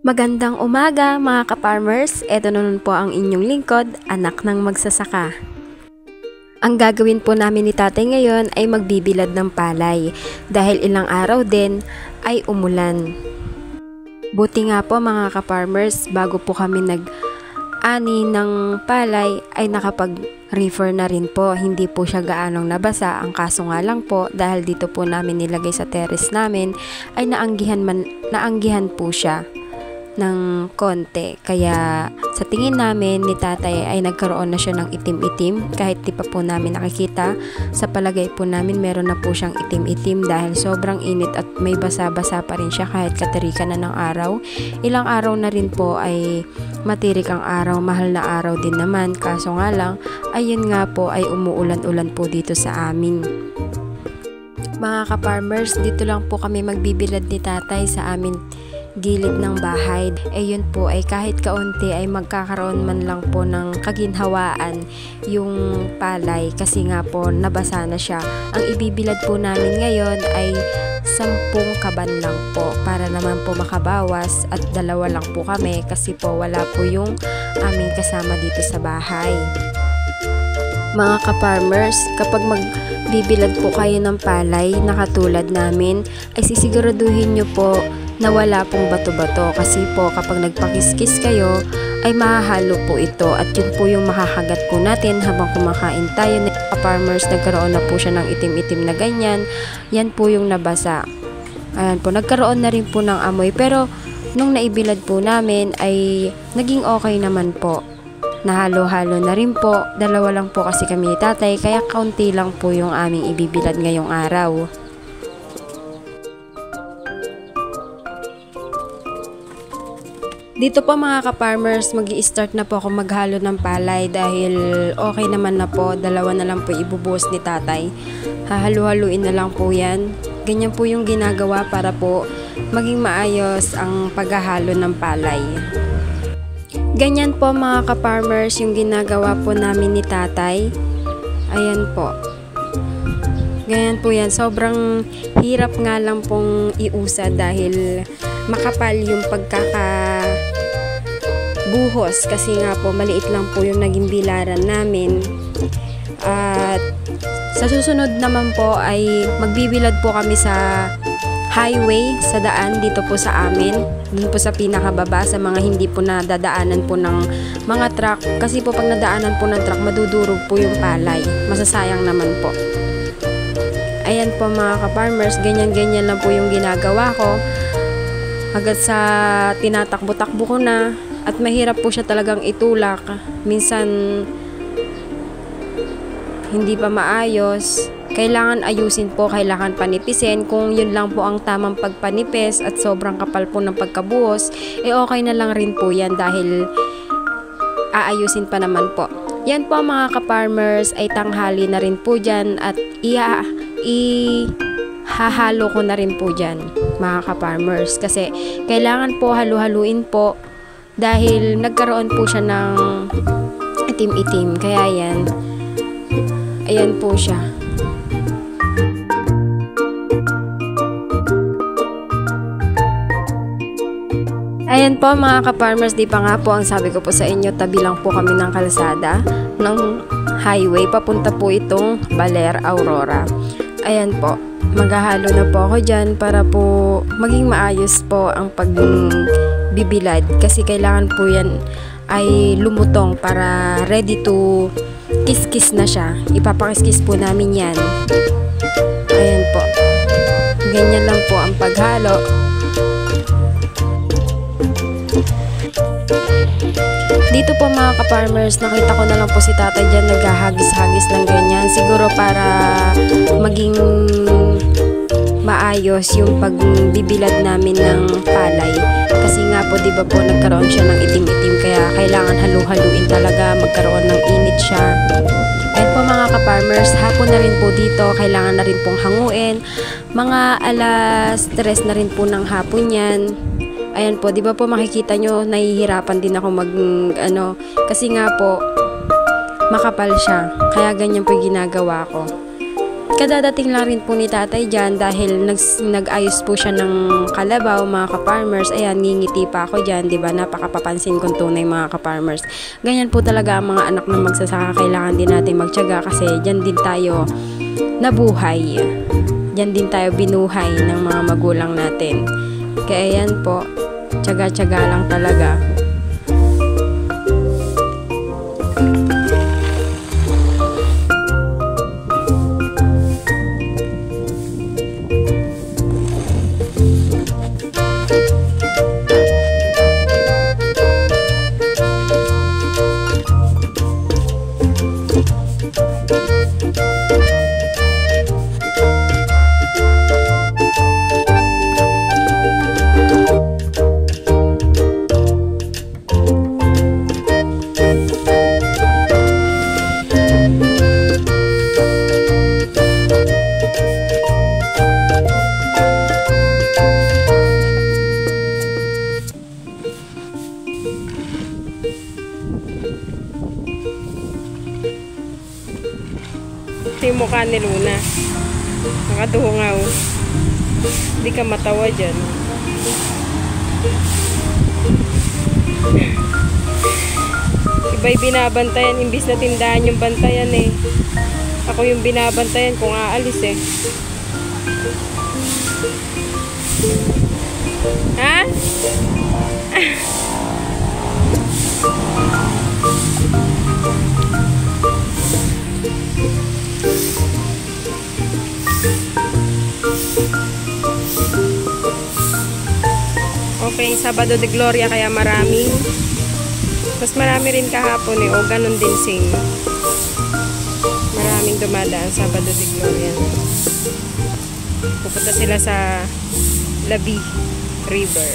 Magandang umaga mga ka-farmers, eto na nun po ang inyong lingkod, anak ng magsasaka. Ang gagawin po namin ni tatay ngayon ay magbibilad ng palay dahil ilang araw din ay umulan. Buti nga po mga ka-farmers, bago po kami nag-ani ng palay ay nakapag-reefer na rin po. Hindi po siya gaanong nabasa, ang kaso nga lang po dahil dito po namin nilagay sa terrace namin ay naanggihan po siya ng konti, kaya sa tingin namin ni tatay ay nagkaroon na siya ng itim-itim kahit di pa po namin nakikita. Sa palagay po namin meron na po siyang itim-itim dahil sobrang init at may basa-basa pa rin siya kahit katirika na ng araw. Ilang araw na rin po ay matirik ang araw, mahal na araw din naman, kaso nga lang ayun nga po ay umuulan-ulan po dito sa amin. Mga ka-farmers, dito lang po kami magbibilad ni tatay sa amin gilid ng bahay. Yun po ay kahit kaunti ay magkakaroon man lang po ng kaginhawaan yung palay kasi nga po nabasa na siya. Ang ibibilad po namin ngayon ay 10 kaban lang po para naman po makabawas at 2 lang po kami kasi po wala po yung aming kasama dito sa bahay. Mga ka-farmers, kapag magbibilad po kayo ng palay na katulad namin, ay sisiguraduhin nyo po na wala pong bato-bato kasi po kapag nagpakiskis kayo ay mahahalo po ito at yun po yung makakagat po natin habang kumakain tayo. Farmers, nagkaroon na po siya ng itim-itim na ganyan, yan po yung nabasa. Ayan po, nagkaroon na rin po ng amoy pero nung naibilad po namin ay naging okay naman po. Nahalo-halo na rin po, 2 lang po kasi kami ni tatay kaya kaunti lang po yung aming ibibilad ngayong araw. Dito po mga ka-farmers, mag-i-start na po ako maghalo ng palay dahil okay naman na po, 2 na lang po ibubuhos ni tatay. Hahalu-haluin na lang po yan. Ganyan po yung ginagawa para po maging maayos ang paghahalo ng palay. Ganyan po mga ka-farmers yung ginagawa po namin ni tatay. Ayan po. Ganyan po yan. Sobrang hirap nga lang pong iusa dahil makapal yung pagkakabuhos kasi nga po maliit lang po yung naging bilaran namin. At sa susunod naman po ay magbibilad po kami sa highway, sa daan dito po sa amin, dun po sa pinakababa sa mga hindi po nadadaanan po ng mga truck kasi po pag nadaanan po ng truck madudurog po yung palay, masasayang naman po. Ayan po mga ka-farmers, ganyan-ganyan lang po yung ginagawa ko hanggat sa tinatakbo-takbo ko na at mahirap po siya talagang itulak. Minsan hindi pa maayos, kailangan ayusin po, kailangan panipisin. Kung yun lang po ang tamang pagpanipis at sobrang kapal po ng pagkabuhos, okay na lang rin po yan dahil aayusin pa naman po. Yan po mga ka-farmers, ay tanghali na rin po dyan at ihahalo ko na rin po dyan mga ka-farmers kasi kailangan po halu-haluin po dahil nagkaroon po siya ng itim-itim, kaya yan, ayan po siya. Ayan po mga ka-farmers, di pa nga po ang sabi ko po sa inyo, tabi lang po kami ng kalsada ng highway, papunta po itong Baler, Aurora. Ayan po, maghahalo na po ako dyan para po maging maayos po ang pagbibilad kasi kailangan po yan ay lumutong para ready to kiskis na siya. Ipapakiskis po namin yan. Ayan po, ganyan lang po ang paghalo. Dito po mga ka-farmers, nakita ko na lang po si tatay dyan naghahagis-hagis ng ganyan. Siguro para maging maayos yung pagbibilad namin ng palay. Kasi nga po, di ba po, nagkaroon siya ng itim-itim kaya kailangan halu-haluin talaga, magkaroon ng init siya. At po mga ka-farmers, hapon na rin po dito, kailangan na rin pong hanguin. Mga alas 3 na rin po ng hapon yan. Ayan po, di ba po makikita nyo, nahihirapan din ako kasi nga po, makapal siya. Kaya ganyan po yung ginagawa ko. Kadadating lang rin po ni tatay dyan dahil nag-ayos po siya ng kalabaw, mga ka-farmers. Ayan, ngingiti pa ako dyan, diba? Napakapapansin kong tunay, mga ka-farmers. Ganyan po talaga ang mga anak ng magsasaka. Kailangan din natin magtiyaga kasi dyan din tayo nabuhay. Dyan din tayo binuhay ng mga magulang natin. Kaya yan po, tiyaga-tiyaga lang talaga. Ito yung mukha ni Luna. Nakadungaw. Hindi ka matawa dyan. Iba'y binabantayan. Imbis na tindahan yung bantayan eh. Ako yung binabantayan kung aalis eh. Ha? Okay, Sabado de Gloria kaya mas marami rin kahapon eh, o ganun din sing maraming dumadaan Sabado de Gloria. Pupunta sila sa Labi River.